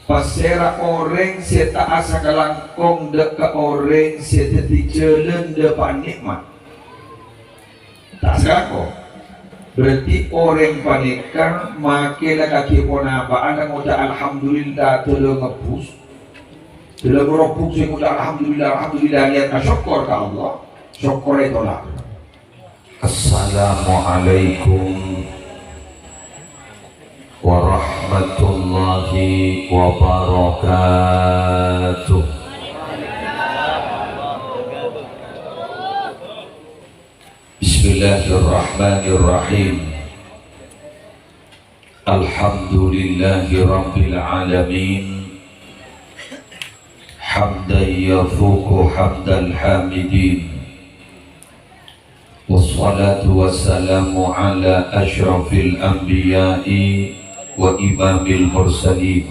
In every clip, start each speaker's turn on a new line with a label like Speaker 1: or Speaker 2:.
Speaker 1: pasera orang seta asa kalangkong de ke orang seta ticelen de panikmat tak sako berarti orang panikan makilah kaki ponabaan dan udah alhamdulillah telah ngepus telah meropuk sih udah alhamdulillah niat syukur ke Allah syukur itu lah.
Speaker 2: Assalamualaikum warahmatullahi wabarakatuh. Bismillahirrahmanirrahim. Alhamdulillahi rabbil alamin. Hamdan yafuku hamdal hamidin. Wassalatu wassalamu ala ashrafil anbiya'i wa imamil mursalin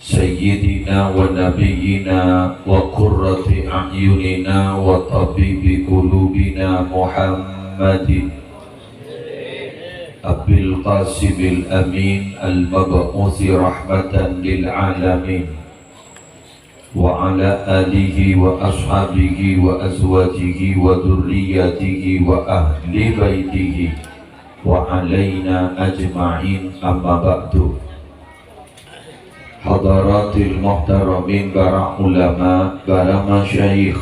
Speaker 2: Sayyidina wa nabiyyina wa qurrati a'yunina wa tabibi qulubina Muhammadin Abil Qasimil Amin al-mab'uthi rahmatan lil alamin wa ala alihi wa ashabihi wa azwajihi wa dhurriyyatihi wa ahli baitihi wa alaina ajma'in amma ba'du. Hadaratil muhtaramin, para ulama, para masyayikh,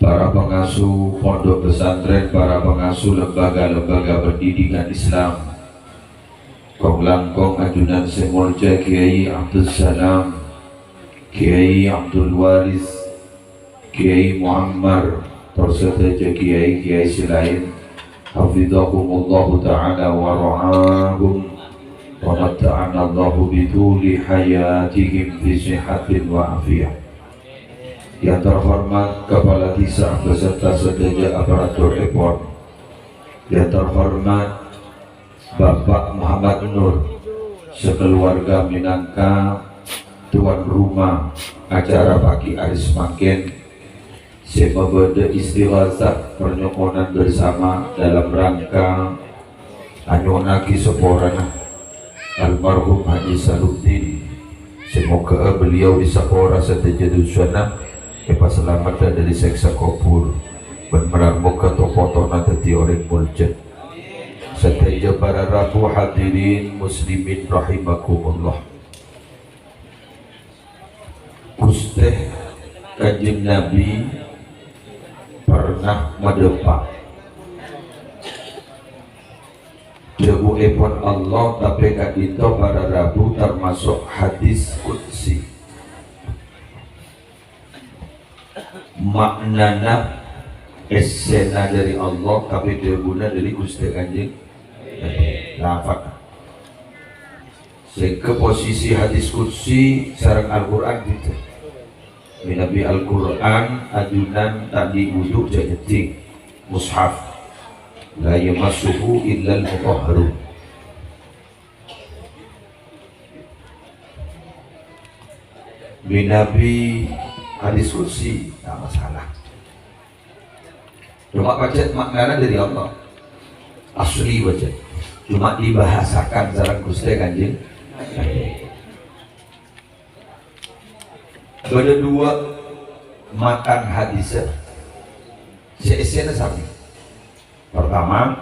Speaker 2: para pengasuh pondok pesantren, para pengasuh lembaga-lembaga pendidikan Islam, kong langkong ajunan semulja Kiai Abdul Salam, Kiai Abdul Waris, Kiai Muammar, serta kiai-kiai selain, hafidhahumullahu ta'ala wa ra'ahum wa mata'ana Allahu bituli hayatihim fi sihatin wa afiyah. Yang terhormat Kepala Desa beserta sedaja aparatur EPON, yang terhormat Bapak Muhammad Nur sekeluarga minangka tuan rumah acara pagi Aris Makin, sebabda istighasah pernyukunan bersama dalam rangka anyonaki seporana almarhum Haji Saluddin. Semoga beliau disapora setajadu suana selamat dari seksa kubur dan meramuka topotona teti orang muljad. Setajah para rabu hadirin muslimin rahimakumullah. Gusteh Kanjeng Nabi pernah mendepak debu epon Allah, tapi kadito para rabu termasuk hadis qudsi. Maknana esena dari Allah, tapi debuna dari Gusti Kanjeng lafaz. Sehingga posisi hadis qudsi sareng Al-Qur'an gitu. Nabi Al-Quran adunan tadi wudhu jajeting mushaf la yamassuhu illa al-mutahharun. Nabi hadis kursi tak masalah, cuma baca maknanya dari Allah asli baca, cuma dibahasakan sareng Gusti Kanjeng. Ada dua makan hadisnya seisinya sami. Pertama,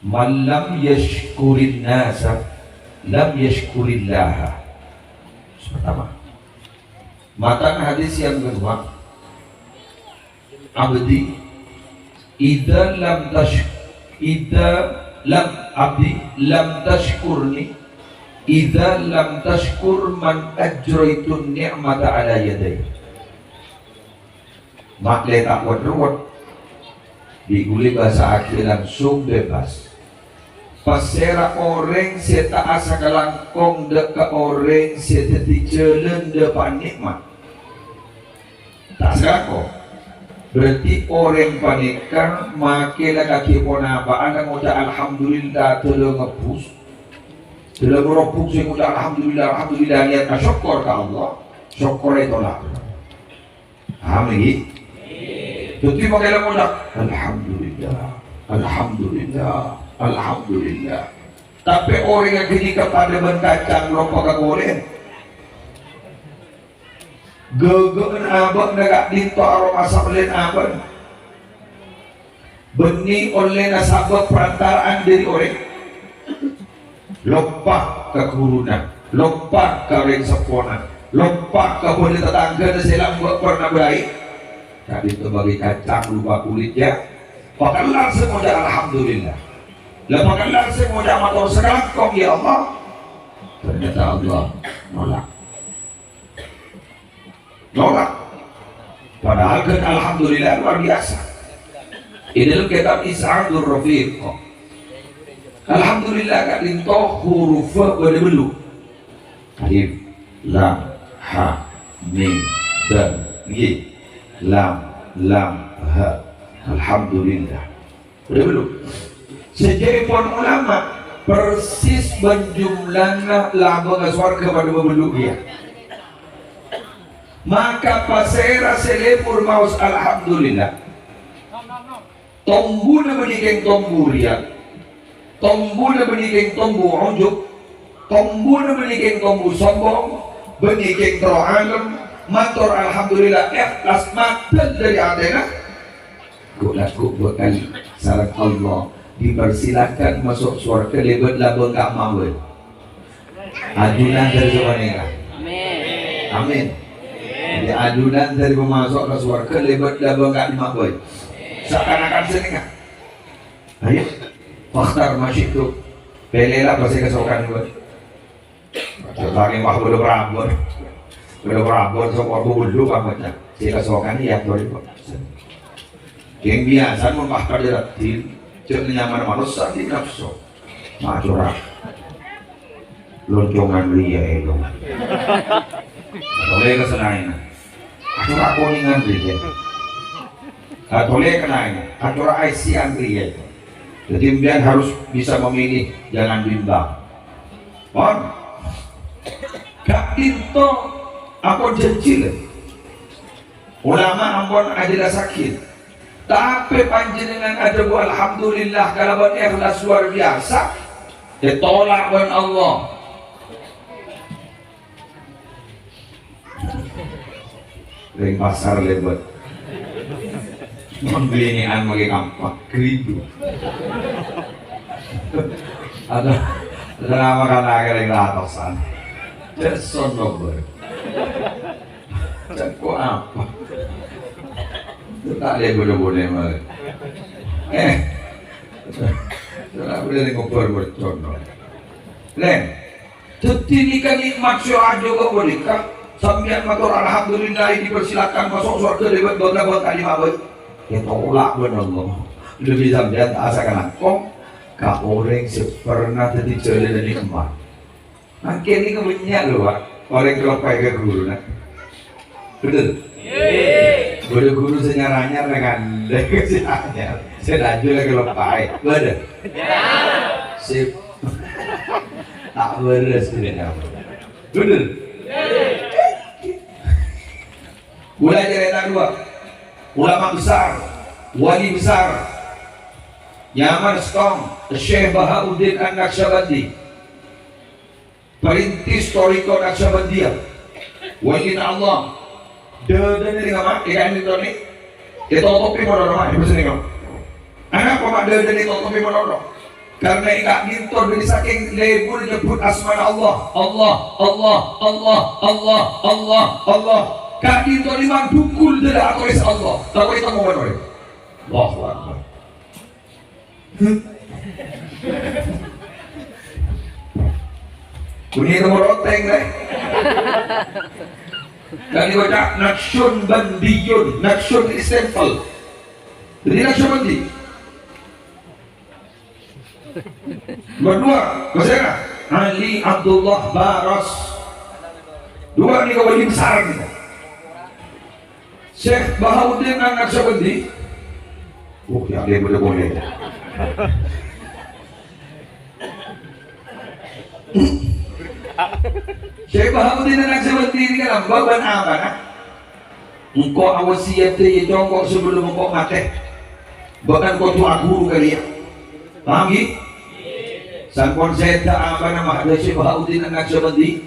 Speaker 2: man lam yashkurin nasa lam yashkurillah. Pertama, makan hadis yang kedua, abdi idza lam tashkurni idza lam tashkur man ajraitun ni'mata ala yaday. Makle tak wadruwat diguli bahasa akhir langsung bebas. Pasera orang seta asa kalangkong de ke orang seta dicelen de panikmat tak sako berarti orang panikan makilah kaki ponabaan dan udah alhamdulillah telah ngepus telah meropuk sih udah alhamdulillah niat syukur ke Allah syukur itu lah. Amin. Jadi makanya mudah alhamdulillah
Speaker 1: Tapi orang yang kini kepada ben kacang lupa kagolen. Gegeun abang negak dinto aroma sablen abang. Benih oleh nasabah perantaraan dari orang. Lupa kegurunan, lupa kawin seponan, lupa kepada tetangga dan silang pernah baik. Tadi itu bagi kacang lupa kulitnya. Pakai langsung moja alhamdulillah. Lepakan langsung moja motor sekalangkong ya Allah. Ternyata Allah nolak. Nolak. Padahal kan alhamdulillah luar biasa. Ini dalam kitab Is'adur Rafiq. Alhamdulillah kak linto huruf berbelu. Alif, lam, ha, mim, dal, ye, lam, ha. Alhamdulillah. Berbelu. Sejak pun ulama persis berjumlahnya lambang aswar kepada berbelu ya. Maka pasera selepur maus alhamdulillah. Tombu na menikeng tombu riak, tombu na menikeng tombu onjuk, tombu na menikeng tombu sombong, menikeng teroalem, matur alhamdulillah ikhlas matan dari adena. Laku bekali saran Allah dipersilakan masuk surga lebat labang gak mawel. Adunan dari semuanya. Amin. Amin. Jadi adunan dari memasuk ke surga lebat labang gak dimawel. Seakan-akan senengah. Ayo, faktar masih itu. Pelelah pasti kesokan itu. Lagi mah belum berabot, so aku bulu bangetnya. Si kesokan ini ya boleh. Yang biasa pun mah pada ratin, cek nyaman manusia di nafsu. Macura, loncongan ria itu. Boleh kesenangan. Aku ingat dia. Boleh kenanya, atur IC antri itu. Jadi kemudian harus bisa memilih, jangan bimbang. Pon, gak tinto, aku jencil. Ulama ampun adalah sakit. Tapi panjenengan ada bu alhamdulillah kalau ikhlas luar biasa, ditolak oleh Allah. Ring pasar lebat. Membeli ini bagi kampak keribu. Ada nama kan akhirnya ngelatosan. Jason Robert. Jago apa? Tak ada boleh-boleh malah. Tak boleh ngobrol bercontoh. Len, jadi nikmat syurga juga boleh kah? Sambian matur alhamdulillah dipersilakan masuk surga lewat beberapa kali mabuk. Ya tolak benar Allah. Lebih sambian asakan kok kak orang pernah jadi jalan dan nikmat. Makin ini kemenyak loh pak. Orang kelopai ke guru nak. Betul? Guru-guru senyaranya dengan senyaranya. Saya lanjut lagi kelopai. Betul? Sip. Tak beres sebenarnya. Betul? Mulai cerita dua. Ulama besar, wali besar, Yaman Stong, Syekh Bahauddin An-Naqsyabandi, perintis Toriko Naqsyabandiyah, wali Allah. Dan ini apa? Ikan itu ni, kita topi monono, ibu sini kau. Anak pemak dan ini topi monono. Karena ikan itu dari saking lebur nyebut asma Allah, Allah, Allah, Allah, Allah, Allah, Allah. Kak itu lima dukul dari akois Allah. Tahu itu mau mana? Allahu Akbar. Bunyi nomor roteng deh. Dan dibaca Naqsyun Bandiyun, Naqsyun Istighfar. Jadi Naqsyun Bandi. Berdua, maksudnya Ali Abdullah Baras. Dua ni wali besar ni. Syekh Bahauddin An-Naqsyabandi. Ya dia boleh. Syekh Bahauddin An-Naqsyabandi ini kan beban amanah. Engkau awasiat dia jongkok sebelum engkau mati. Bahkan kau tua guru kali ya. Paham gitu? Sampun seta apa nama ada Syekh Bahauddin An-Naqsyabandi.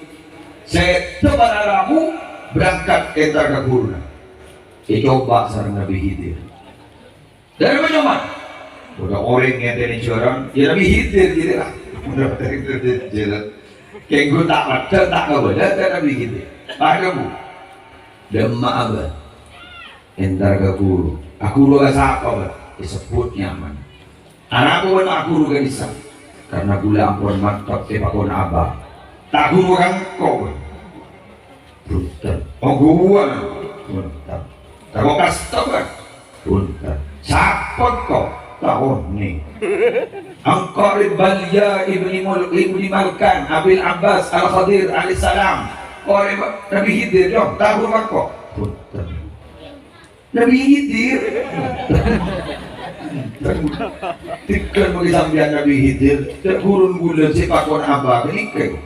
Speaker 1: Seta bararamu berangkat entar ke guru. Coba sareng Nabi Khidir. Dari mana? Udah orang yang dari jorong, ya Nabi Khidir gitu lah. Udah dari jorong. Kayak gue tak kebelah dan Nabi Khidir. Padamu. Demak apa? Entar ke guru. Aku lu siapa apa? Disebut nyaman. Anak pun aku lu kan bisa. Karena gula ampun mantap pakon abah. Tak guru kan kau. Punten. Oh gua. Punten. Tak kau customer. Punten. Siapa kau? Tahu nih. Angkor Balia ibni Malkan Abil Abbas Al-Khadir alaihissalam. Oleh Nabi Khidir dong. Tahu kau? Punten. Nabi Khidir. Tikkan bagi sambian Nabi Khidir tergurun gula si pakon abah kenikah.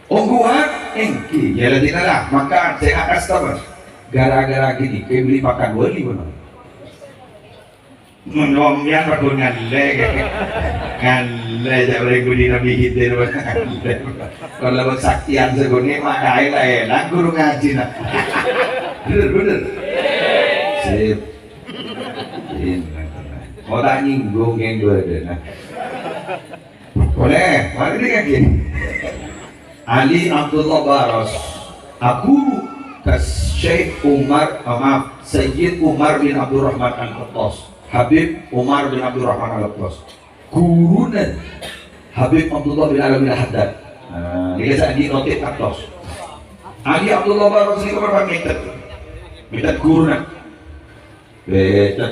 Speaker 1: Oh gua engki ya ladina lah makan saya akas tabar gara-gara gini kayak beli makan wali benar menomnya pakon ngalle saya boleh beli Nabi Khidir kalau bersaktian segini mah lah guru ngaji nah bener sip mau tak nyinggung yang gue ada boleh, mari dia gini Ali Abdullah Baros aku ke Syekh Umar maaf Sayyid Umar bin Abdurrahman Al-Qattas Habib Umar bin Abdurrahman Al-Qattas gurunan Habib Abdullah bin Alamin Al-Haddad ini saya di notif Qattas Ali Abdullah Baros ini berapa meter gurunan betul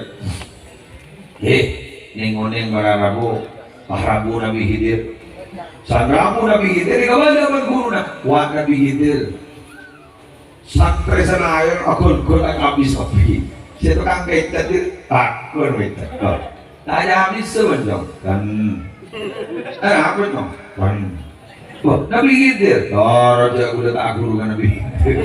Speaker 1: ningoning para Rabu Rabu Nabi Khidir sang Rabu Nabi Khidir kemana guru nak wah Nabi Khidir santri sana air aku habis kopi saya tukang beca dir takut beca tanya habis sebenjong kan apa dong kan wah Nabi Khidir raja udah tak guru kan Nabi Khidir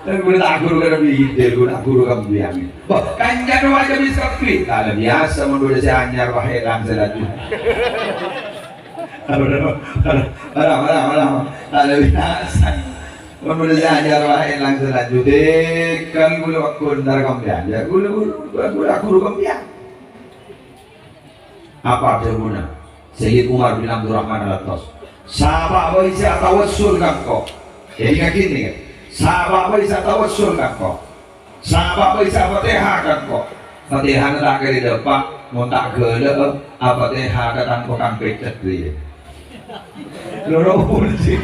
Speaker 1: gue tak guru kan Nabi Khidir, gue tak guru kan Biamin. Wah, kanjar wajah bisa klik. Kalau biasa menurut saya anyar wahai lang selaju. Kalau biasa menurut saya anyar wahai lang selaju. Dekan gue waktu ntar kamu biasa, gue tak guru kan Biamin. Apa jawabannya? Sayyid Umar bin Abdurrahman Al-Qattas. Sahabat apa isi tawassul kan kok? Jadi kayak gini kan? Sahabat bisa tawassul kan kok, sahabat bisa fatihah kan kok, fatihah tak kiri depan, mau tak gede, fatihah katan kok kan pecet dia. Lorong sih,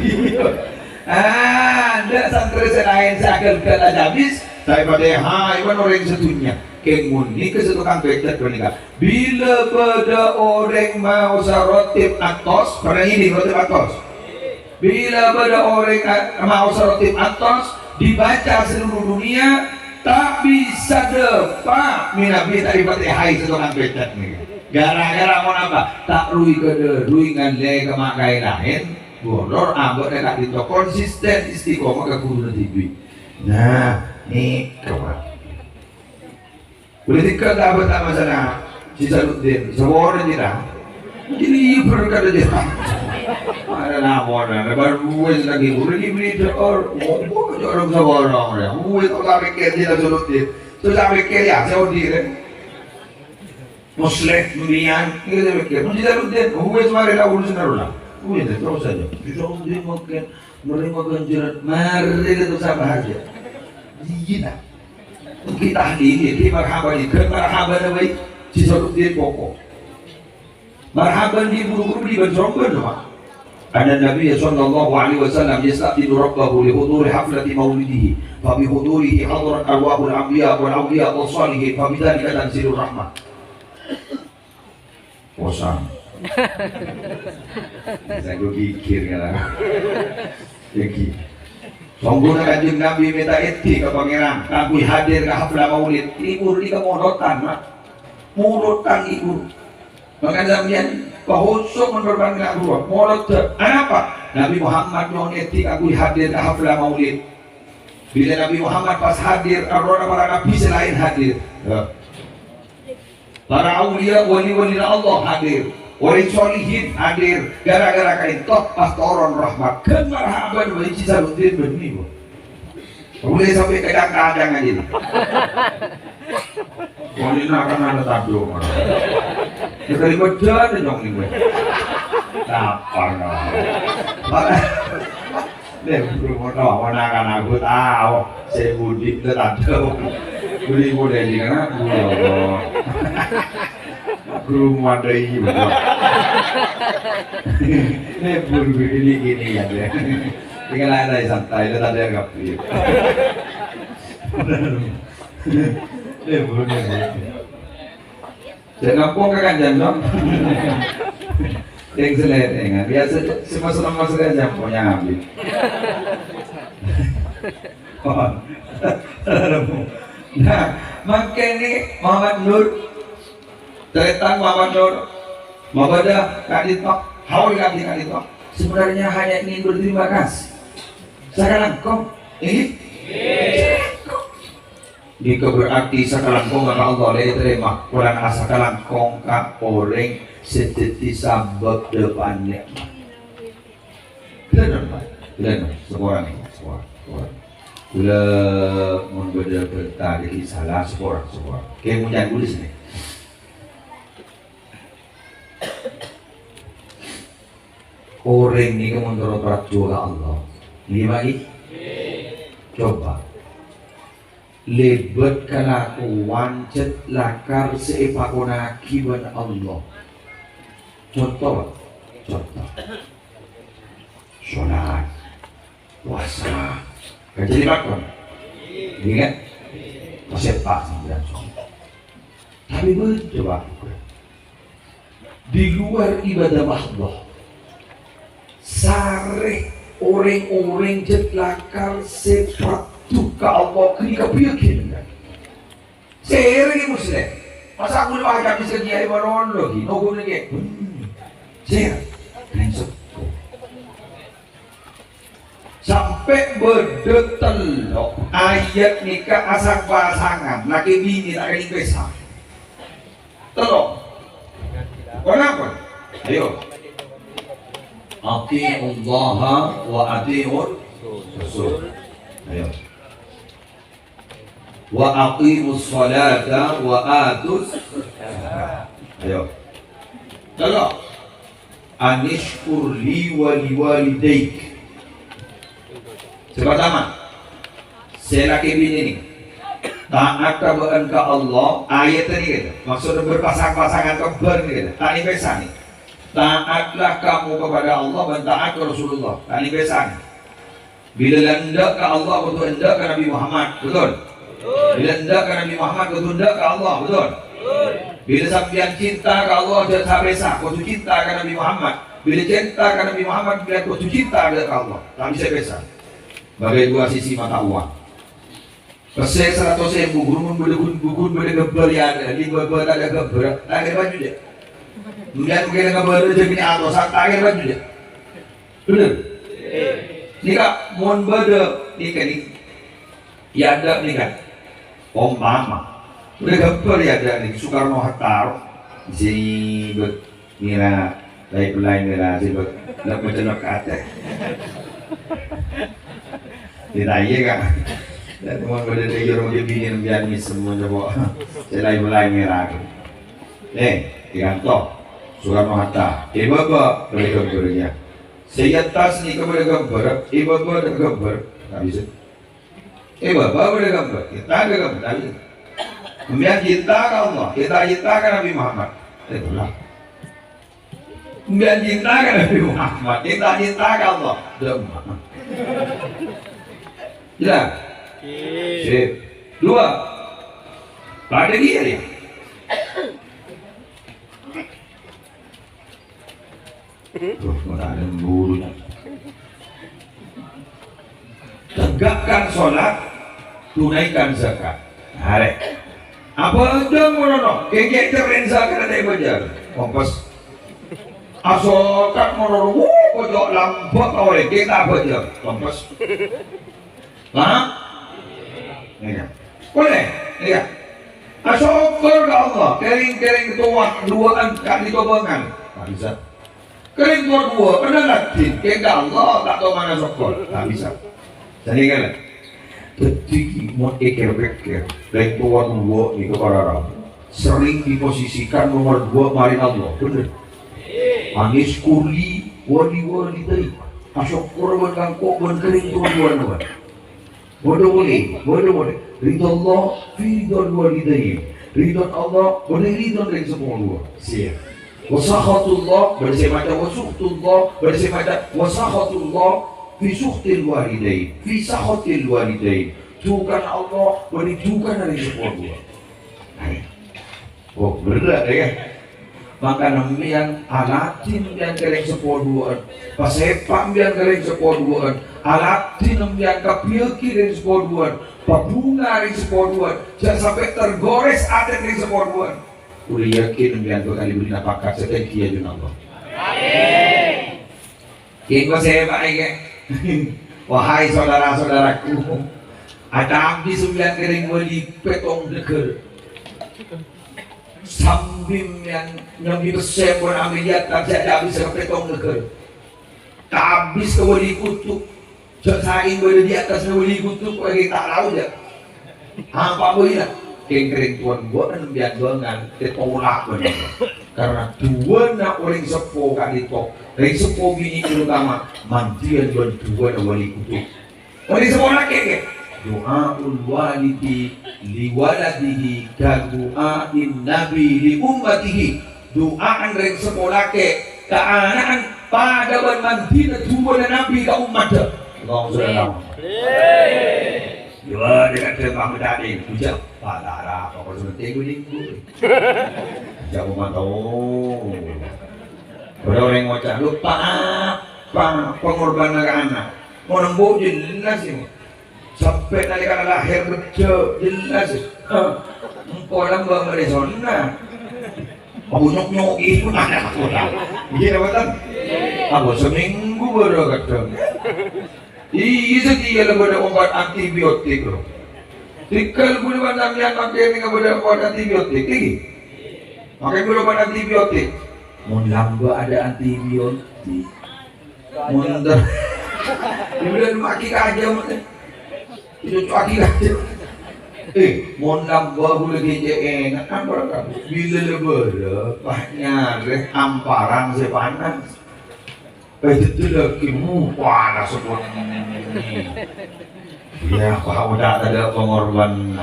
Speaker 1: ada santri selain sakal kala habis, tapi fatihah itu orang setunya, kemun ni kesetukan pecet bernikah. Bila pada orang mau sarotip atos, pernah ini rotip atos. Bila pada orang mau sarotip atas dibaca seluruh dunia tak bisa dapat minabi dari fatihai setelah becat nih gara-gara mau apa tak rui ngan le kemakai lain bolor abot dekat itu konsisten istiqomah ke guru TV nah nih kawan boleh tinggal dapat sama sana si Saluddin semua orang tidak jadi berkata dia ada nama orang, baru lagi beli or, mau orang seorang ya, itu sampai kerja dah Saluddin, tu sampai kerja Saudi kan, Muslim Mian, kita sampai kerja, mesti Saluddin, semua rela urusan orang, itu terus saja, Saluddin mungkin menerima ganjaran, mari kita sama aja, iya, kita ini, kita marhaban baik, si Saluddin pokok, marhaban di buru-buru di Banjarmasin rumah. Ada Nabi sallallahu alaihi wasallam yastaqbilu rabbahu li huduri haflati maulidihi fa bi hudurihi hadarat arwahul anbiya wal awliya was salihin fa bidzalika tanzilur rahmah. Bosan. Saya pikir kan. Jadi Songgonan Kanjeng Nabi minta eti ke pangeran, kami hadir ke haflah maulid. Ibu di kemodotan, mudotan ibu. Maka sampeyan bahusuk menerbang nak ruang molot apa Nabi Muhammad non etik aku hadir ke haflah maulid bila Nabi Muhammad pas hadir arwah para nabi selain hadir para aulia wali-wali Allah hadir orang solihin hadir gara-gara kain toh pastoron rahmat kan marhaban wali Cisaludin benih boleh sampai kadang-kadang aja wali akan ada tabung dari bedah dan dong ini lapar deh belum mau menakan aku tahu saya budi tetap budi boleh di kana belum ada ini ini buru ini ya deh tinggal ada santai itu tadi agak pelit ini buru jangan pun kan jangan yang selentingan biasa semasa aja punya ambil nah makanya Muhammad Nur Tretan Muhammad Nur Mabada Kadit Pak Haul Kadit Pak sebenarnya hanya ingin berterima kasih sekarang kau ini jika berarti sekarang kau maka Allah boleh terima kurang asa sekarang kau kak orang seteti sabab depannya Kena seorang ni seorang Kula membeda peta dari salah seorang Kaya mo dyan tulis ni Orang ni ka menurut juga Allah Ini lagi coba Lebet kelakuan cet lakar seepakonaki ban Allah Contoh sholat puasa kerja di bakon ini kan sepak sembilan tapi coba di luar ibadah Allah sare orang-orang jetlakar sepak duka Allah kini kebiakin kan sehari muslim masa aku lupa kami sekiai baron lagi nunggu lagi saya prinsip sampai berdetelok ayat nikah asal pasangan laki bini tak kena pesah telok kenapa? Ayo ati'ullaha wa ati'ur rasul ayo wa aqimus salata wa atus ayo telok anishkur li wa liwalidaik pertama saya laki bini ini taat kepada ke Allah ayat ini gitu maksudnya berpasang-pasangan keber gitu tak ini pesan nih taatlah kamu kepada Allah dan taat ke Rasulullah tak ini pesan bila hendak ke Allah betul hendak ke Nabi Muhammad betul bila hendak ke Nabi Muhammad betul hendak ke Allah betul bila sampean cinta ke Allah dan sampai sah betul cinta ke Nabi Muhammad bila cinta ke Nabi Muhammad bila betul cinta ke Allah tak bisa pesan bagai dua sisi mata uang. Pesek 100.000 gurun beda geber ya ada, di geber ada geber, tak ada baju dia. Kemudian mungkin geber aja gini atau tak ada baju dia. Bener? Nika mohon beda nika ni, ya ada nika. Om mama, beda geber ya ada nih. Soekarno Hatta, sini ber mira lain mira sini ber macam kata. Ditanya kan dan teman pada dia orang dia bini biar ni semua coba selai belai merah digantok Soekarno Hatta bapa mereka bekerja saya tas ni kepada gambar bapa ada gambar tak bisa bapa ada gambar kita ada gambar tak bisa kemudian cinta ke Allah kita cinta ke Nabi Muhammad pulang kemudian cinta ke Nabi Muhammad kita cinta ke Allah demam jelas? Sip. Dua. Pada dia dia. Tuh, tak ada buru. Tegakkan sholat, tunaikan zakat. Hari. Apa aja mono? Kek keren zakat ada bajar. Kompas. Asokat mono. Pojok lambat oleh kita bajar. Kompas. Paham? Ya. Boleh? Ya. Asyukur ke Allah, kering-kering tua duaan kali tobangan. tak bisa. Kering dua-dua, kena Latin, kayak Allah, tak tahu mana sokol, tak bisa. Jadi kan, jadi mau eker-eker, kering dua-dua itu orang sering diposisikan nomor 2 marin Allah, bener. Anis kuli, wali-wali tadi, asok korban kangkok, kering dua-dua nama. Bodoh boleh. Ridho Allah, ridho walidain. Ridho Allah, boleh ridho dari semua dua. Siap. Wasakhatullah, bersama wasukhtullah, bersama wasakhatullah, fi sukhtil walidain, fi sakhatil walidain. Tuhan Allah, boleh juga dari semua dua. Oh, berat ya. Maka namanya alatin yang kering sepuluhan, pasepak yang kering sepuluhan, alatin yang kapiaki kering sepuluhan, pabunga kering sepuluhan, jangan sampai tergores aten kering sepuluhan. Udah yakin yang kali beri napakat setelah juga Allah. Amin. Kiko saya baik. Wahai saudara-saudaraku, ada abdi 9 kering wali petong deker. Sambim yang dibesem pun ambil lihat tak ada habis ke petong negeri. Tak habis ke wali kutub. Saing boleh di atas wali kutub lagi tak tahu je. Apa boleh lah. Kering tuan buat dan biar dengan ketolak benar. Karena dua nak orang sepo kali tok. Orang sepo bini terutama mandian dua wali kutub. Wali sepo lagi ke? Doaul walidi liwaladihi dan doain nabi li ummatihi. Doaan reng sekolah ke keanaan pada wan mantina dua nabi ke umat. Allah salam. Dua dengan tengah medading hujang padara apa sudah tengok minggu. Jauh mantau. Ada orang ngocah lupa apa pengorbanan anak. Mau nembuk jelas ini. Sampai nalika lahir bejo jelas engkau lambang meresona aku nyok-nyok itu mana aku tahu iya betul aku seminggu baru kadang iya setia pada obat antibiotik loh tikal boleh banyak yang pakai dengan pada obat antibiotik lagi pakai dulu obat antibiotik mau lambang ada antibiotik mau ntar dia bilang maki aja itu cuaki aja. Mau nambah boleh DJ enak kan berapa? Bila lebar, banyak deh amparan sepanas. Itu lagi panas sepuluh. Ya, kau udah ada pengorban.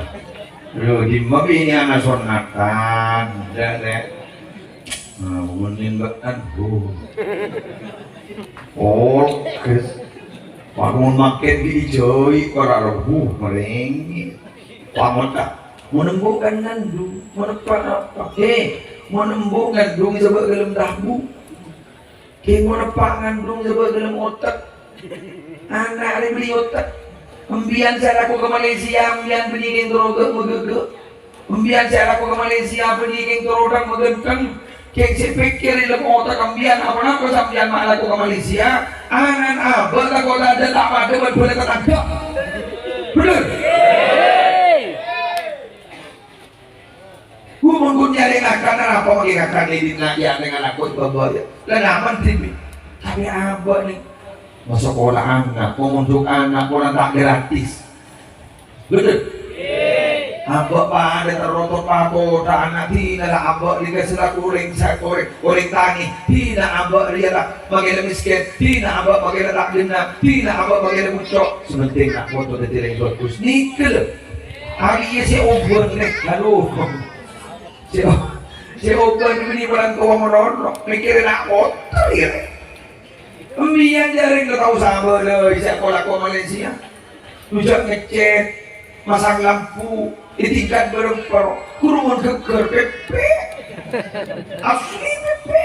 Speaker 1: Lu di ini anak sunatan, deh. Menin bahkan, kes. Bangun makin dijoi para rebuh merengi. Bangun tak menembukan nandu, menepak apa? Menembuk ngandung sebab dalam dahu. Menepak ngandung sebab dalam otak. Anak ada beli otak. Membian saya laku ke Malaysia, membian penyiking teroga megege. Membian saya laku ke Malaysia, penyiking terodang megenteng. Kek si pikir dalam otak kambian apa-apa sambian mak laku ke Malaysia. Anan abad lah kalau ada tak ada boleh tetangga. Bener? Gue mau nyari akan apa lagi akan ini ya dengan aku bawa ya. Dan aman sih. Tapi abad nih. Mau sekolah anak, mau untuk anak, mau tak gratis. Bener? Abak pada terotot pako tak anak tidak abak liga selaku orang tani tidak abak dia lah bagaimana miskin tidak abak bagaimana tak dengar tidak abak bagaimana muncul sementing nak foto dari yang bagus nikel hari ini saya open nih lalu saya open ini bulan tua meronok mikirin nak foto ya Embian jaring ke tahu sama lah saya kolak ke Malaysia tujak ngecek masang lampu ditingkat berempar kurungan keker pepe asli pepe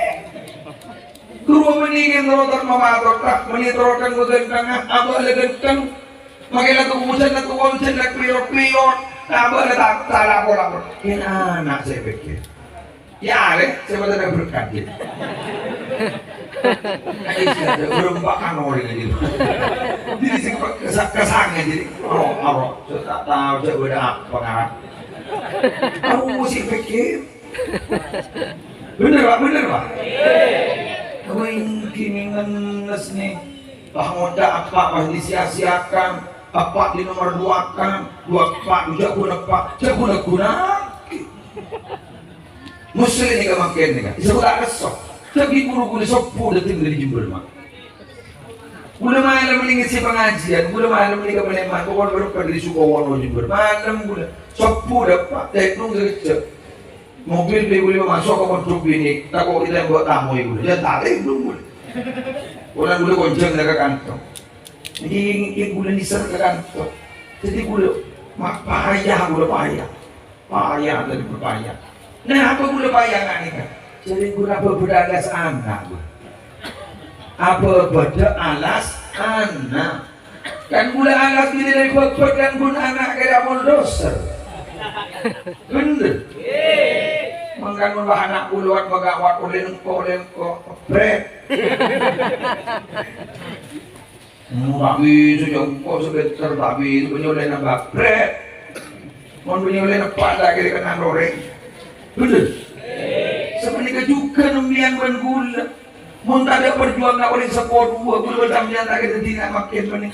Speaker 1: kurungan meningin terotan mamatok tak menitorotan megentang abah ada gentang makanya kumusan na kuwamsan na krior-krior abah ada tak lapor-lapor ini anak saya pikir ya saya betul berkat gitu berembakan orang ini jadi kesangnya jadi arok tak tahu saya beda pengarang aku mesti pikir Bener Pak, bener Pak. Kau kini ngenes nih. Pak ngoda apa, pas disia-siakan. Apa di nomor 2 kan, 2 Pak, jago guna. Muslim ni makin ni kan. Isa tak resok. Tapi guru-guru sopo dating dari Jember mak. Gula malam ni ngisi pengajian, gula malam ni kemeneman, pokok baru dari Sukowono Jember. Malam gula sopo dapat teknung kerja. Mobil boleh masuk ke kontruk ini, tak kok kita yang buat tamu itu. Jangan tarik belum gula. Orang gula konceng ke kantong. Ini gula diser ke kantong. Jadi gula payah dari berpayah. Nah, apa gula bayangan ini kan? Jadi gula berbeda anak. Apa beda alas anak? Kan gula alas ini dari bebet kan gula anak kaya mau doser. Bener? Mengkan gula anak guluan magawat oleh engko pret. Tapi sejauh kau sebentar tapi penyoleh nambah pret. Mau penyoleh nampak lagi kena loreng. Betul. Sebenarnya juga nembian ban gula. Mun tak ada perjuangan oleh sepuluh gula sambian tak ada tidak makin benih.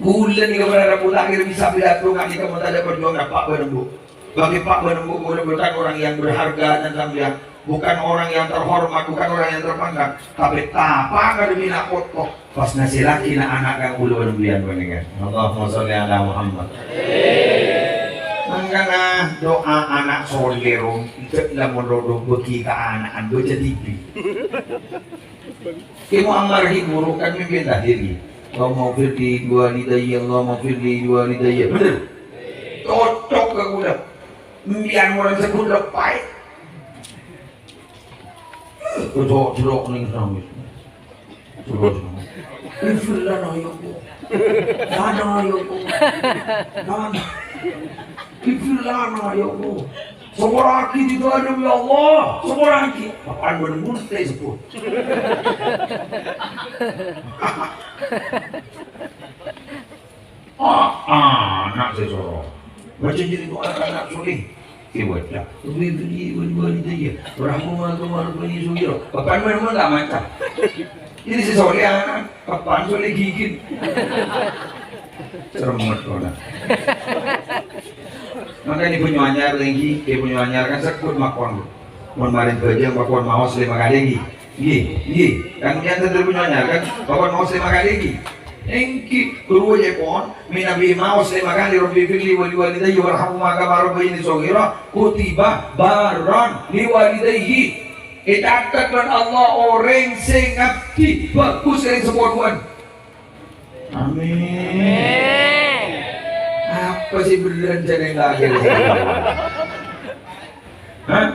Speaker 1: Gula ni kepada pulang kita bisa pidato nggak ni kamu tak ada perjuangan Pak Benembu. Bagi Pak Benembu bukan orang yang berharga dan sambian, bukan orang yang terhormat, bukan orang yang terpandang, tapi tapa kada mina kotok. Pas nasi laki na anak kang gula nembian benih. Allahumma sholli ala Muhammad. Mangkana doa anak solero itu lamun rodo beki ka anak ando jadi TV. Kemo amarhi guru kan mimpin diri. Allah firli dua lidayya, Allah firli dua lidayya. Bener. Cocok ke gula. Mbian orang sebut lepai. Cocok ning sami. Cocok. Infilana yo. Dana yo. Dana. Kifilana ya Allah. Seoraki di dalam ya Allah. Seoraki. Apaan bener-bener saya sebut. Anak saya sorok. Baca jadi doa anak soleh. Baca. Beli dia. Rahmat beli sugiro. Apaan bener-bener tak macam. Ini si soleh anak. Apaan soleh gigit. Cermat orang. Maka ini punya anyar lagi, dia punya anyar kan sekut makon. Mun marin kerja makon maos 5 kali lagi. Nggih. Kan yang tentu punya anyar kan makon maos 5 kali lagi. Engki guru je pon minabi maos 5 kali rabbi fili wali walidayhi warhamu ma kama rabbayani shaghira kutiba baron li walidayhi. Itakat Allah orang sing ngabdi bagus sing sepoduan. Amin. Apa sih berlanjut yang lagi? Hah?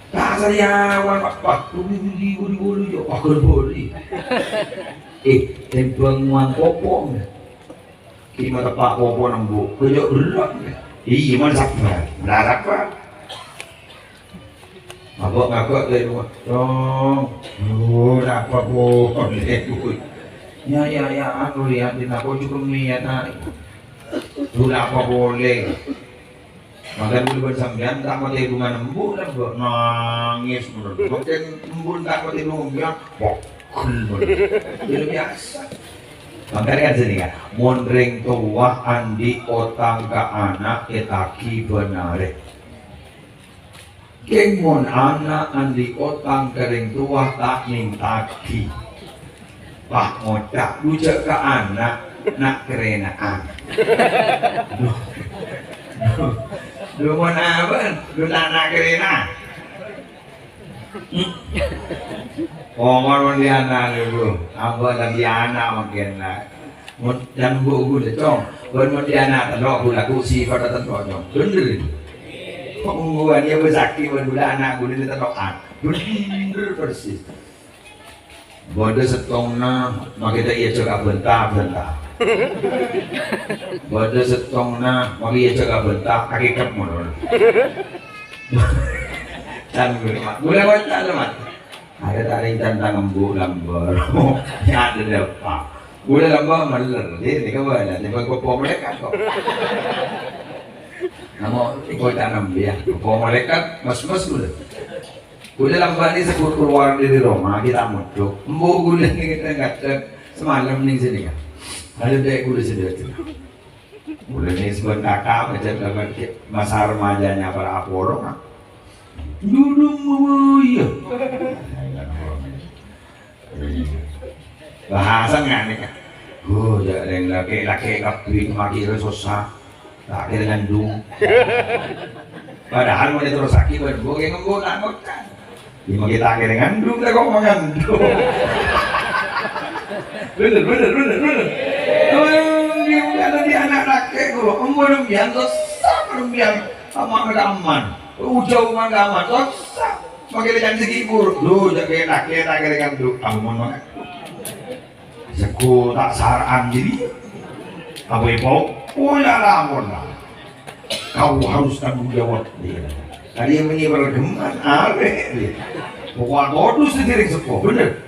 Speaker 1: Tak sariawan pak buli yo pakul buli. Tempeng muang popong. Kima tepak popong nang bu, kejok berat. Iya mana sabar, larak pak. Ngabok dari rumah. Apa popong itu? Ya, aku lihat di aku cukup niat sudah apa boleh. Maka dulu bersambian tak mati bunga nembuk dan nangis menurut. Mungkin embun tak mati bunga pokul. Itu biasa. Maka kan sini kan. Mondring tua andi otang ka anak etaki benare. Keng mon anak andi otang kering tua tak ning taki. Pak ngocak lucak ke anak nak kerenaan. Lu mau apa? Lu nak kerena. Ngomong dia anak lu, apa lagi anak makin lah. Dan bu cong, mau dia anak terok gula kusi pada terok cong. Bener itu. Pengungguan dia bersakti gula anak gula dia terokan. Bener persis. Bodoh setongna, makita iya cakap bentak. Bodoh setongna, makita iya cakap bentak, hakikat mundur. Dan gula bentak lemat. Ada taring tantang embuk lambar, ya ada depan. Gula lambar meler, dia kawan, dia berkopo mereka kok. Kamu ikut tanam dia, kopo mereka mas gula.
Speaker 2: Udah lambat ni sebut keluar dari Roma kita muncul. Mbok gula ni kita kata semalam ni sini kan. Ada dek gula sedih tu. Gula ni sebentar kakak macam dalam masa remajanya para orang. Dulu ya. Bahasa nggak nih kan? Yang laki kapi maki susah. Tak kira ngandung. Padahal mau terus sakit berbuat yang ngomong tak makan. Lima kita kira ngandung dah kok mengandung. Bener. Kalau dia anak laki kalau umur biang susah biang aman aman. Ujau mah aman susah. Makin jangan segi buruk. Lu jaga laki tak kira ngandung. Aman banget. Seku tak saraan jadi. Apa itu? Oh ya lamun lah. Kau harus tanggung jawab dia. Tadi yang ini bergeman, aneh. Pokoknya modus sendiri sepuh, bener.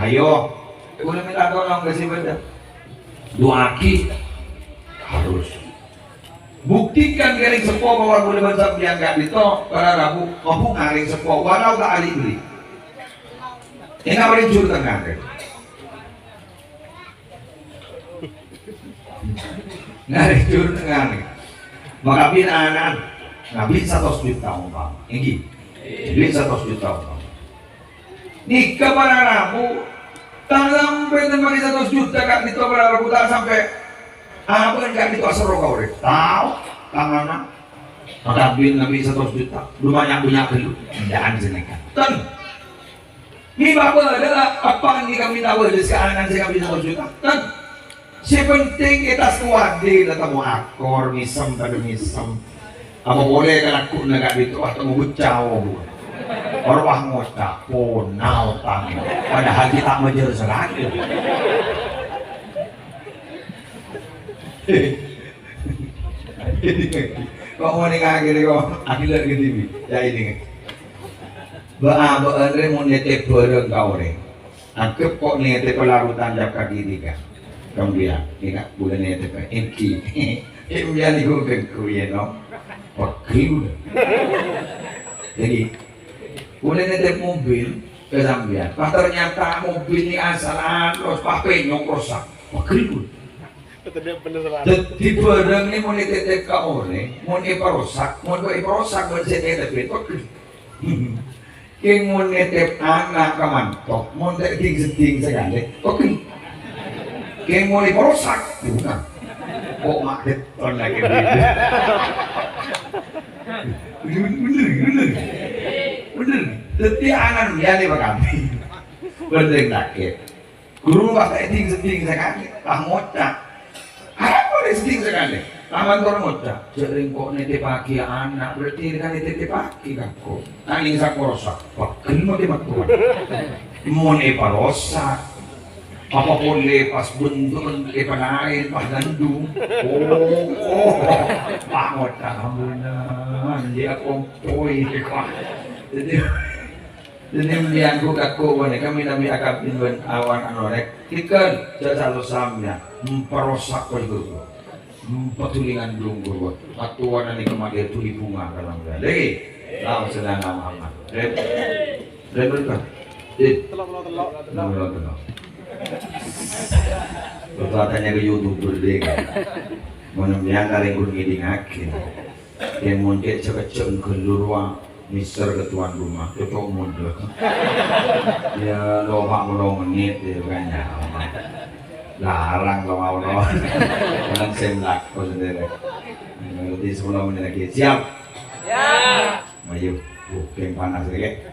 Speaker 2: Ayo, boleh minta tolong kasih benda. Doaki harus. Buktikan kering sepuh bahwa boleh baca biangkat itu pada Rabu, mampu ngaring sepuh, walau tak ahli beli. Ini apa yang juru tengah kan? Ngaring juru tengah nih. Maka anak Nabi 100 juta umpam. Ini duit 100 juta umpam. Nikah para Rabu tak sampai tempat 100 juta kak itu para Rabu tak sampai apa kan itu asal kau deh tahu tangan maka Nabi 100 juta lu banyak dulu jangan jenekan kan ini bapak adalah apa yang kami tahu dari sekarang saya kami 100 juta kan si penting kita suwadi lah kamu akor misem pada misem apa boleh kan aku nak itu atau mau bucau orwah ngocak ponau tangi padahal kita menjer seragam kok mau nikah gini kok akhirnya gini ya ini ba andre mau nete bareng kau re angkep kok nete pelarutan jaka diri kan kemudian tidak boleh nete pak inki kemudian itu kemudian no pekil jadi boleh nete mobil ke Zambia ternyata mobil ini asalan terus pakai nyok rusak pekil jadi barang ini mau nete ke orang mau neparosak mau neparosak mau nete pekil yang mau nete anak kemantok mau nete ting sekali pekil yang mau neparosak bukan kok maket on lagi bener jadi anak dia nih kami bener sakit guru pakai ting sekali lah ngocak apa boleh ting sekali taman orang ngocak sering kok nete pagi anak berarti kan nete pagi kan kok kaning sakorosak pekil mau dimakuan mau neparosak apa boleh pas bentuk panain pas gandung pangot alhamdulillah dia kompoi jadi melihat aku kami nabi akabin awan anorek ikan jasa samnya memperosak itu petulingan belum atuan ini kemarin tuli bunga dalam lagi langsung sedang aman dan berkah telok perbuatannya ke YouTube berdeka menemui kalian pun ngiding akhir yang muncul cek-cek keluar mister ke tuan rumah ketua muda ya lo menit ya kan ya larang lo mau lo orang semlak kau sendiri nanti 10 menit lagi siap ayo yang panas lagi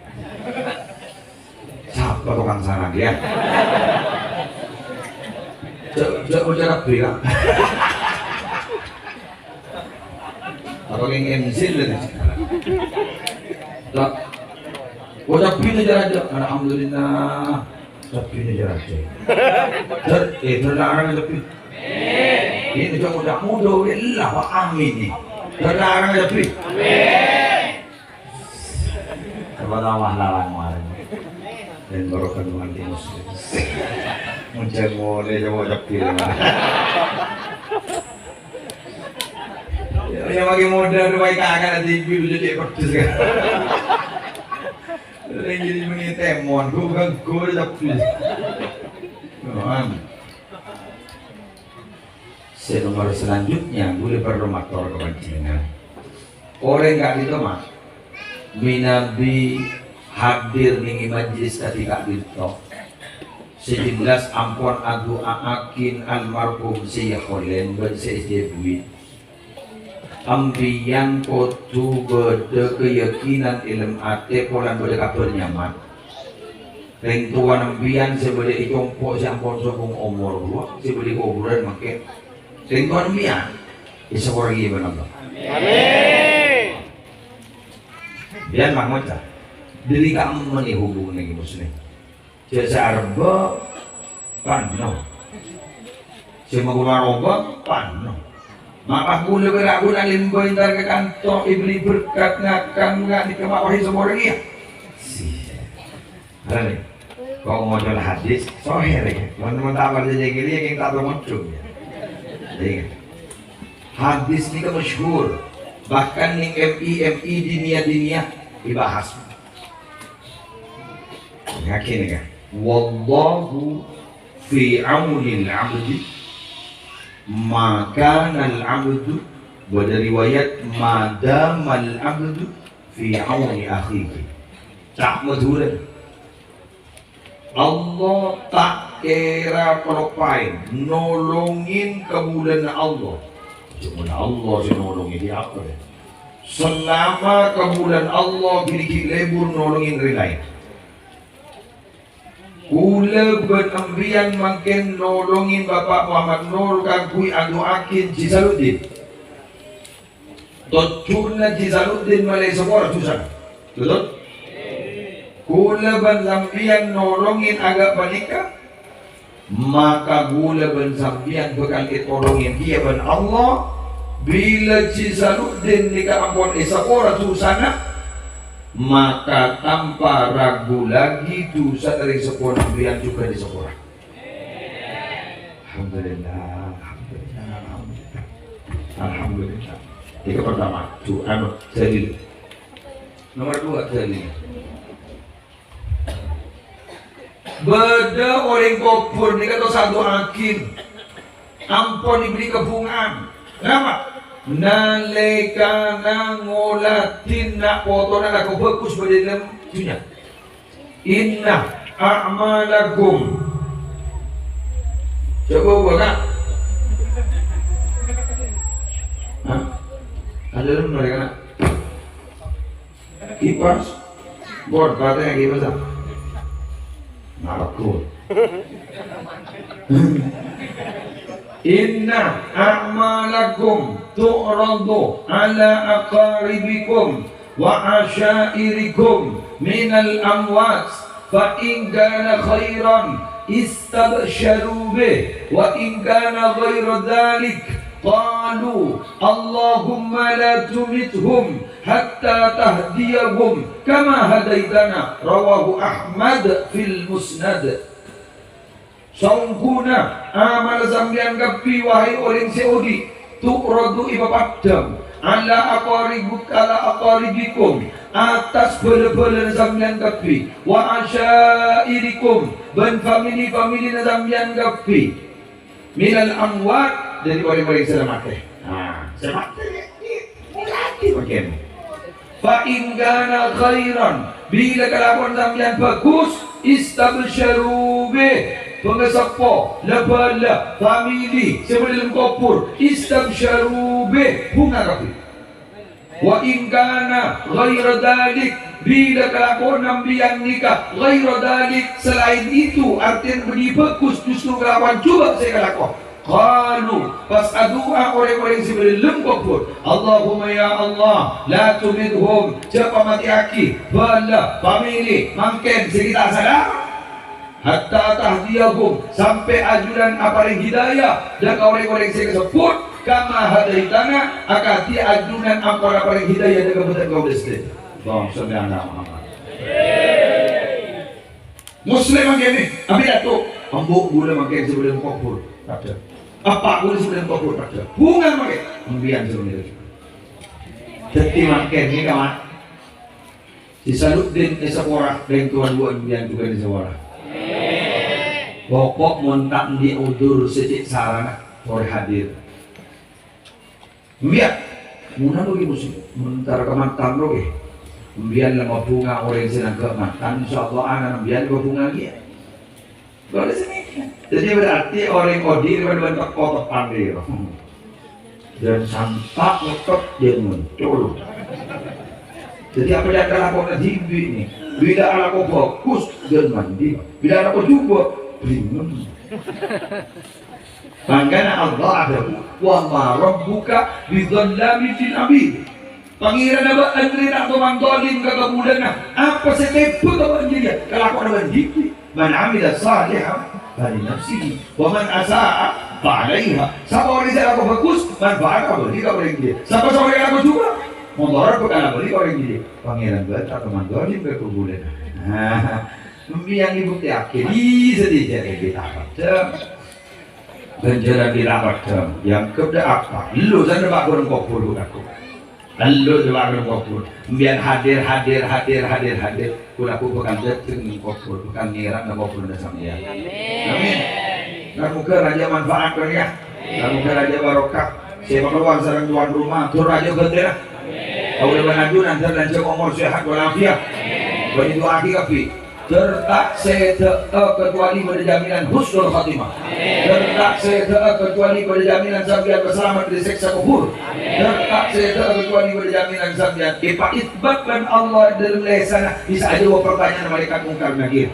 Speaker 2: siapa tukang sana dia Jangan jarak bilang. Atau yang MC lah. Tak. Wajah pilih jarak. Alhamdulillah. Tapi ini jarak. Terlarang tapi. Ini jangan mudah. Allah Pak Amin ni. Terlarang tapi. Kepada Allah lawan malam. Dan barokan Tuhan di Muslim. Muncul boleh coba capir. Yang bagi modal baik akan ada ibu jadi pedes kan.
Speaker 1: Jadi begini temon, gue tapi. Nomor selanjutnya, gue berromator kepentingan. Orang nggak itu mah, minabi hadir nih majlis ketika itu. Sejelas ampun adu aakin almarhum Syekholen ben Syekh ambiyan kotu beda keyakinan ilm ate polan beda kabar nyaman ring tuan ambiyan sebeda icompo si ampun sokong umur dua sebeda kuburan makin ring tuan ambiyan isa orang gimana ba amin biar mangota diri kamu mani hubungan lagi muslim jasa arba pano si magumaroba pano maka gula beragunan limba intar ke kantor ibli berkat ngakang nggak dikemawahi semua orang ya ada nih kau mau jual hadis soher ya teman-teman tahu aja gini yang tak bermuncul ya hadis ini kan masyhur bahkan nih MI dunia dibahas yakin kan wallahu fi aunil abdi maka al-abdu pada riwayat madamal abdu fi auni akhihi tak madhuran Allah tak kira peropain nolongin kemuliaan Allah cuma Allah sih nolongin dia apa ya selama kemuliaan Allah gini lebur nolongin rilai Kula benambian makin nolongin Bapak Muhammad Nur kagui aduakin Jisaluddin. Tocurna Jisaluddin malay semua susah. Betul? Kula benambian nolongin agak panika. Maka kula benambian bakal ditolongin dia ben Allah. Bila Jisaluddin dikampun isapora susana. Maka tanpa ragu lagi dosa dari sebuah nabian juga disepura. Alhamdulillah, alhamdulillah. Yang pertama, doa dalil. Nomor dua dalil. Beda orang kufur ni kata satu akin. Ampun diberi kebungaan. Kenapa? Nalika ngolatin nak foto nak aku bagus pada dalam dunia. Inna a'malakum. Coba buat tak? Ada dalam mereka nak kipas board kata yang kipas tak? Nakut. Inna a'malakum tu'radu ala aqaribikum wa asyairikum minal amwat fa in kana khairan istabsharu bih wa in kana ghairu dhalik qalu Allahumma la tumithum hatta tahdiyahum kama hadaitana rawahu Ahmad fil musnad. Sangkuna amal sambian kapi wahai orang Saudi tu'radu ibapadam ala aqaribikum atas bela-bela sambian kapi wa asyairikum dan family sambian kapi minal amwat dari orang-orang selamat. Selamat mulai bagian fa in kana khairan bila kelakuan sambian bagus istabsharu bih pengesapo labala family sebelum kopur istabsharu bih bunga kapi wa in kana ghairu dalik bila kelakuan nambian nikah ghairu dalik selain itu artinya beri bagus justru kelakuan coba saya kelakuan qalu pas adua orang-orang sebelum kopur Allahumma ya Allah la tumidhum siapa mati aki bala family mungkin sekitar sadar hatta tahdiyahum sampai ajudan aparing hidayah dan orang-orang saya sebut kama hadaitana akati ajudan aparing hidayah dan kebetulan kau bersih bang sebenarnya Muhammad Muslim begini ambil datuk ambuk gula makin sebelum kubur tak apa gula sebelum kubur tak bunga makin ambian sebelum jadi makin ni kawan Si Saluddin sekolah dan tuan-tuan yang juga di sekolah. Pokok montak di udur secik sarana oleh hadir. Biar muna lagi musim, mentara kemantan lagi. Biar lama bunga orang senang kemantan, insyaallah anak biar lama bunga lagi. Boleh sini. Jadi berarti orang kodir bentuk kotak pandai. Dan sampak ngotot dia muncul. Jadi apa yang akan lakukan TV ini? Bila anak kau fokus dan mandi, bila anak kau juga bingung. Makanya Allah ada wa ma rabbuka bidzallami lil abid. Pangeran apa anjir atau mandolim kata bulan apa setepu kau anjir kalau kau ada TV man amila salihan fali nafsihi wa man asaa fa'alaiha. Siapa orang yang aku bagus manfaat apa dia kau dia. Siapa orang yang aku juga Mondor bukan beli orang gini. Pangeran baca teman dolim ke kuburan. Yang ibu yakin sedikit kita baca. Ganjaran dilakukan. Yang kedua apa? Lu jangan bawa orang kopur aku. Lalu bawa orang kopur. Biar hadir. Kulaku bukan jatuh kopur, bukan ngirak dan kopur dan samia. Amin. Dan muka raja manfaat ya. Dan muka raja barokah. Siapa keluar sarang tuan rumah, tur raja gendera. Kau udah mengajukan dan umur sehat walafiat. Bagi doa kafi. Tertak setelah kecuali pada jaminan husnul khatimah. Tertak setelah kecuali pada jaminan sambian berselamat dari siksa kubur. Tertak setelah kecuali pada jaminan sambian itbaqan Allah dalam lesana bisa aja pertanyaan malaikat mungkar nakir.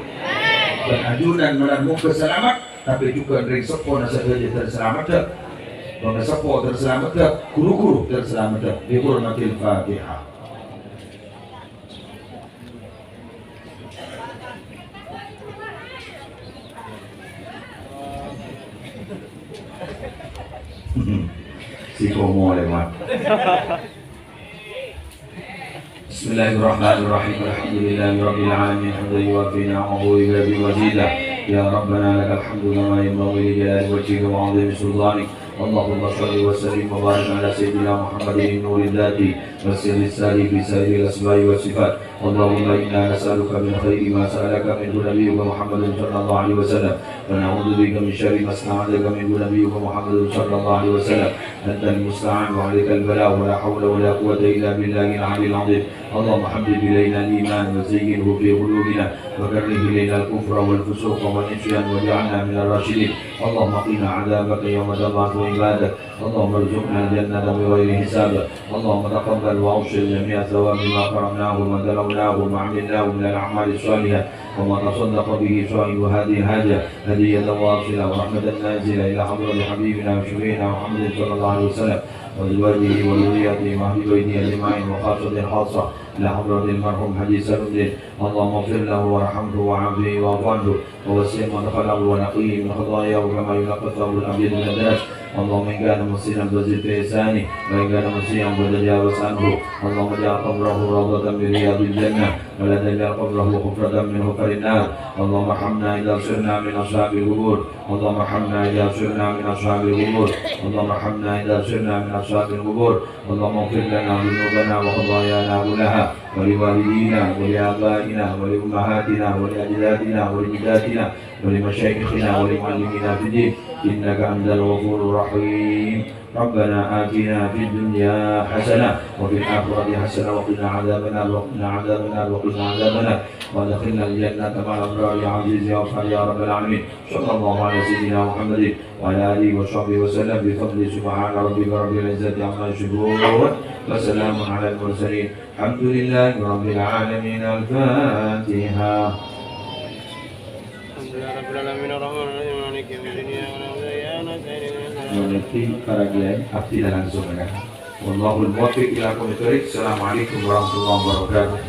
Speaker 1: Pengajuan menamu keselamat tapi juga dari sepona saja terselamat. Bangga sepo terselamat dah, guru-guru terselamat dah. Di hurmatil Fatihah. Si komo lewat. Bismillahirrahmanirrahim. Alhamdulillahirabbil alamin. Hamdan yuwaffi ni'amahu wa yujazi mazida. Ya Rabbana lakal hamdu kama yanbaghi li jalali wajhika wa 'azimi sultanik. اللهم صل وسلم وبارك على سيدنا محمد نور الذات والسر الساري في سائر الاسماء والصفات. اللهم انا نسالك من خير ما سالك منه نبيك محمد صلى الله عليه وسلم ونعوذ بك من شر ما استعاذك منه نبيك محمد صلى الله عليه وسلم. انت المستعان وعليك البلاء ولا حول ولا قوه الا بالله العلي العظيم. اللهم حبب الينا الايمان وزينه في قلوبنا وكره الينا الكفر والفسوق والعصيان واجعلنا من الراشدين. اللهم قنا عذابك يوم تبعث عبادك. اللهم ارزقنا الجنة بغير حساب. اللهم تقبل وأوصل جميع ثواب ما قرأناه وما تلوناه وما عملناه من الأعمال الصالحة وما تصدق به صاحب هذه الحاجة هدية واصلة ورحمة نازلة إلى حضرة حبيبنا وشفيعنا محمد صلى الله عليه وسلم وزواجه وذريته وأهل بيته أجمعين وخاصة خاصة إلى حضرة المرحوم حديث سلمدين. اللهم اغفر له وارحمه وعافه واعف عنه ووسع مدخله ونقيه من خطاياه كما ينقى الثوب الأبيض من الدنس. اللهم إن كان مسلما فزد في إحسانه وإن كان مسيئا فتجاوز عنه. اللهم اجعل قبره روضة من رياض الجنة ولا تجعل قبره حفرة من حفر النار. اللهم ارحمنا إذا صرنا من أصحاب القبور. اللهم ارحمنا إذا صرنا من أصحاب القبور. اللهم ارحمنا إذا صرنا من أصحاب القبور. اللهم اغفر لنا ذنوبنا وخطايانا كلها ولوالدينا ولآبائنا ولأمهاتنا ولأجدادنا ولجداتنا ولمشايخنا ولمعلمينا في الدين إنك أنت الغفور الرحيم. ربنا آتنا في الدنيا حسنة وفي الآخرة حسنة وقنا عذاب النار وقنا عذاب النار وقنا عذاب النار وادخلنا الجنة مع الأبرار يا عزيز يا غفار يا رب العالمين. صلى الله على سيدنا محمد وعلى آله وصحبه وسلم بفضل سبحان ربك رب العزة عما يصفون وسلام على المرسلين الحمد لله رب العالمين. الفاتحة. Mengerti para kiai abdi dan langsung ya. Wallahul muwaffiq ila aqwamit thoriq. Assalamualaikum warahmatullahi wabarakatuh.